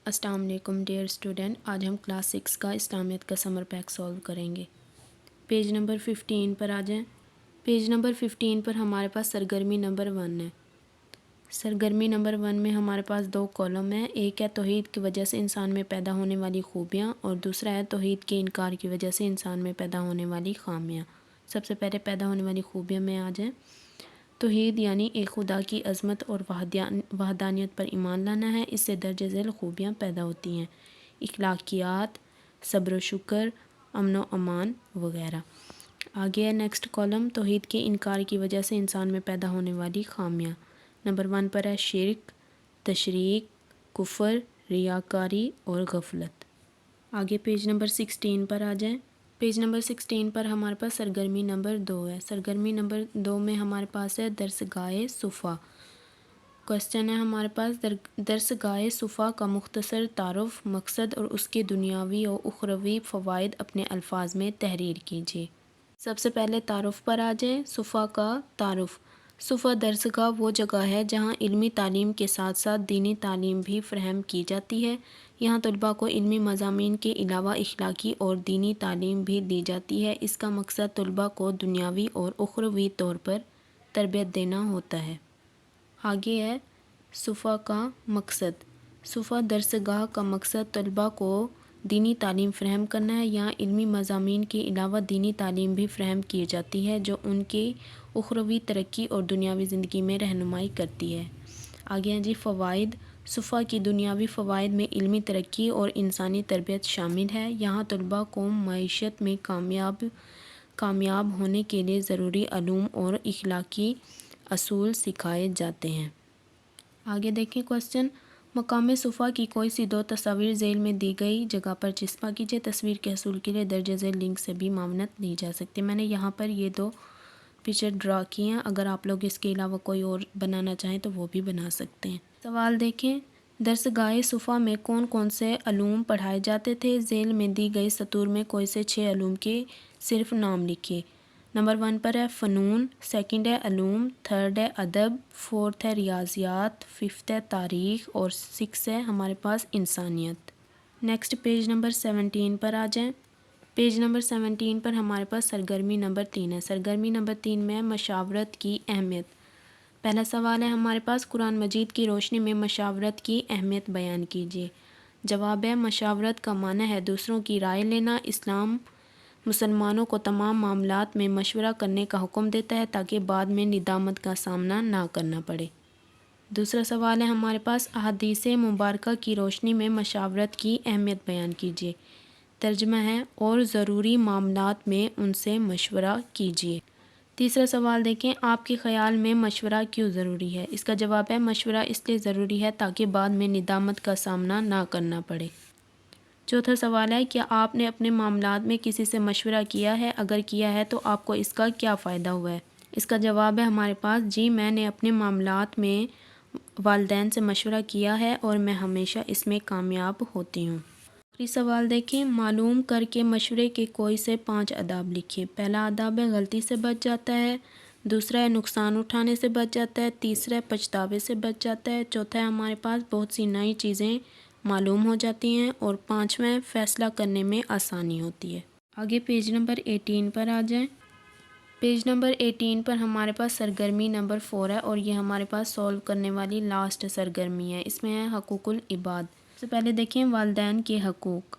السلام علیکم dear student, آج ہم کلاس 6 کا اسلامیت کا سمر پیک سولو کریں گے۔ پیج نمبر 15 پر آ جائیں۔ پیج نمبر 15 پر ہمارے پاس سرگرمی نمبر 1 ہے۔ سرگرمی نمبر 1 میں ہمارے پاس 2 کالم ہیں، ایک ہے توحید کی وجہ سے انسان میں پیدا ہونے والی خوبیاں اور دوسرا ہے توحید کے انکار کی وجہ سے انسان میں پیدا ہونے والی خامیاں۔ سب سے پہلے پیدا ہونے والی خوبیاں میں آ جائیں۔ توحید یعنی ایک خدا کی عظمت اور وحدانیت پر ایمان لانا ہے، اس سے درج ذیل خوبیاں پیدا ہوتی ہیں: اخلاقیات، صبر و شکر، امن و امان وغیرہ۔ آگے ہے نیکسٹ کالم، توحید کے انکار کی وجہ سے انسان میں پیدا ہونے والی خامیاں۔ نمبر 1 پر ہے شرک، تشریک، کفر، ریاکاری اور غفلت۔ آگے پیج نمبر 16 پر آ جائیں۔ پیج نمبر 16 پر ہمارے پاس سرگرمی نمبر 2 ہے۔ سرگرمی نمبر 2 میں ہمارے پاس ہے درسگاہ صفا۔ کوشچن ہے ہمارے پاس درسگاہ صفا کا مختصر تعارف، مقصد اور اس کے دنیاوی و اخروی فوائد اپنے الفاظ میں تحریر کیجیے۔ سب سے پہلے تعارف پر آ جائیں۔ صفا کا تعارف: صفا درسگاہ وہ جگہ ہے جہاں علمی تعلیم کے ساتھ ساتھ دینی تعلیم بھی فراہم کی جاتی ہے۔ یہاں طلباء کو علمی مضامین کے علاوہ اخلاقی اور دینی تعلیم بھی دی جاتی ہے۔ اس کا مقصد طلباء کو دنیاوی اور اخروی طور پر تربیت دینا ہوتا ہے۔ آگے ہے صفا کا مقصد: صفا درسگاہ کا مقصد طلباء کو دینی تعلیم فراہم کرنا ہے۔ یہاں علمی مضامین کے علاوہ دینی تعلیم بھی فراہم کی جاتی ہے جو ان کی اخروی ترقی اور دنیاوی زندگی میں رہنمائی کرتی ہے۔ آگے ہیں جی فوائد: صفا کی دنیاوی فوائد میں علمی ترقی اور انسانی تربیت شامل ہے۔ یہاں طلباء کو معیشت میں کامیاب ہونے کے لیے ضروری علوم اور اخلاقی اصول سکھائے جاتے ہیں۔ آگے دیکھیں کوشچن، مقام صفا کی کوئی سی 2 تصاویر ذیل میں دی گئی جگہ پر چسپاں کیجیے۔ تصویر کے حصول کے لیے درج ذیل لنک سے بھی معاونت لی جا سکتی ہے۔ میں نے یہاں پر یہ 2 پکچر ڈرا کی ہیں، اگر آپ لوگ اس کے علاوہ کوئی اور بنانا چاہیں تو وہ بھی بنا سکتے ہیں۔ سوال دیکھیں، درسگاہ صفا میں کون کون سے علوم پڑھائے جاتے تھے؟ ذیل میں دی گئی سطور میں کوئی سے 6 علوم کے صرف نام لکھیے۔ نمبر 1 پر ہے فنون، سیکنڈ ہے علوم، تھرڈ ہے ادب، فورتھ ہے ریاضیات، ففتھ ہے تاریخ اور 6 ہے ہمارے پاس انسانیت۔ نیکسٹ پیج نمبر 17 پر آ جائیں۔ پیج نمبر 17 پر ہمارے پاس سرگرمی نمبر 3 ہے۔ سرگرمی نمبر 3 میں مشاورت کی اہمیت۔ پہلا سوال ہے ہمارے پاس، قرآن مجید کی روشنی میں مشاورت کی اہمیت بیان کیجیے۔ جواب ہے مشاورت کا معنی ہے دوسروں کی رائے لینا۔ اسلام مسلمانوں کو تمام معاملات میں مشورہ کرنے کا حکم دیتا ہے تاکہ بعد میں ندامت کا سامنا نہ کرنا پڑے۔ دوسرا سوال ہے ہمارے پاس، احادیث مبارکہ کی روشنی میں مشاورت کی اہمیت بیان کیجیے۔ ترجمہ ہے اور ضروری معاملات میں ان سے مشورہ کیجیے۔ تیسرا سوال دیکھیں، آپ کے خیال میں مشورہ کیوں ضروری ہے؟ اس کا جواب ہے مشورہ اس لیے ضروری ہے تاکہ بعد میں ندامت کا سامنا نہ کرنا پڑے۔ چوتھا سوال ہے، کیا آپ نے اپنے معاملات میں کسی سے مشورہ کیا ہے؟ اگر کیا ہے تو آپ کو اس کا کیا فائدہ ہوا ہے؟ اس کا جواب ہے ہمارے پاس جی، میں نے اپنے معاملات میں والدین سے مشورہ کیا ہے اور میں ہمیشہ اس میں کامیاب ہوتی ہوں۔ آخری سوال دیکھیں، معلوم کر کے مشورے کے کوئی سے 5 آداب لکھیے۔ پہلا آداب ہے غلطی سے بچ جاتا ہے، دوسرا ہے نقصان اٹھانے سے بچ جاتا ہے، تیسرا ہے پچھتاوے سے بچ جاتا ہے، چوتھا ہے ہمارے پاس بہت سی نئی چیزیں معلوم ہو جاتی ہیں اور 5واں فیصلہ کرنے میں آسانی ہوتی ہے۔ آگے پیج نمبر 18 پر آ جائیں۔ پیج نمبر 18 پر ہمارے پاس سرگرمی نمبر 4 ہے اور یہ ہمارے پاس سولو کرنے والی لاسٹ سرگرمی ہے۔ اس میں ہے حقوق العباد۔ سب سے پہلے دیکھیں والدین کے حقوق۔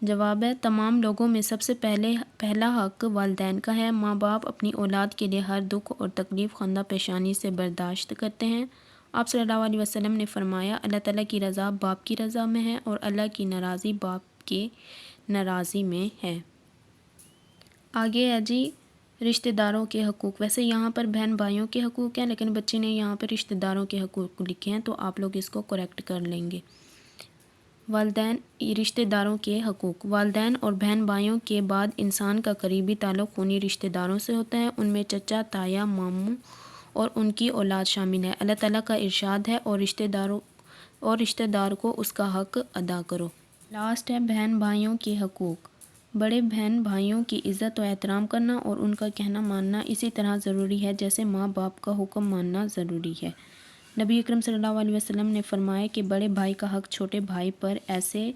جواب ہے تمام لوگوں میں سب سے پہلا حق والدین کا ہے۔ ماں باپ اپنی اولاد کے لیے ہر دکھ اور تکلیف خندہ پیشانی سے برداشت کرتے ہیں۔ آپ صلی اللہ علیہ وسلم نے فرمایا، اللہ تعالیٰ کی رضا باپ کی رضا میں ہے اور اللہ کی ناراضی باپ کی ناراضی میں ہے۔ آگے ہے جی رشتہ داروں کے حقوق۔ ویسے یہاں پر بہن بھائیوں کے حقوق ہیں لیکن بچے نے یہاں پر رشتہ داروں کے حقوق لکھے ہیں تو آپ لوگ اس کو کریکٹ کر لیں گے۔ والدین رشتہ داروں کے حقوق: والدین اور بہن بھائیوں کے بعد انسان کا قریبی تعلق خونی رشتہ داروں سے ہوتا ہے۔ ان میں چچا، تایا، ماموں اور ان کی اولاد شامل ہے۔ اللہ تعالیٰ کا ارشاد ہے اور رشتہ دار کو اس کا حق ادا کرو۔ لاسٹ ہے بہن بھائیوں کے حقوق۔ بڑے بہن بھائیوں کی عزت و احترام کرنا اور ان کا کہنا ماننا اسی طرح ضروری ہے جیسے ماں باپ کا حکم ماننا ضروری ہے۔ نبی اکرم صلی اللہ علیہ وسلم نے فرمایا کہ بڑے بھائی کا حق چھوٹے بھائی پر ایسے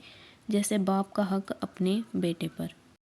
جیسے باپ کا حق اپنے بیٹے پر۔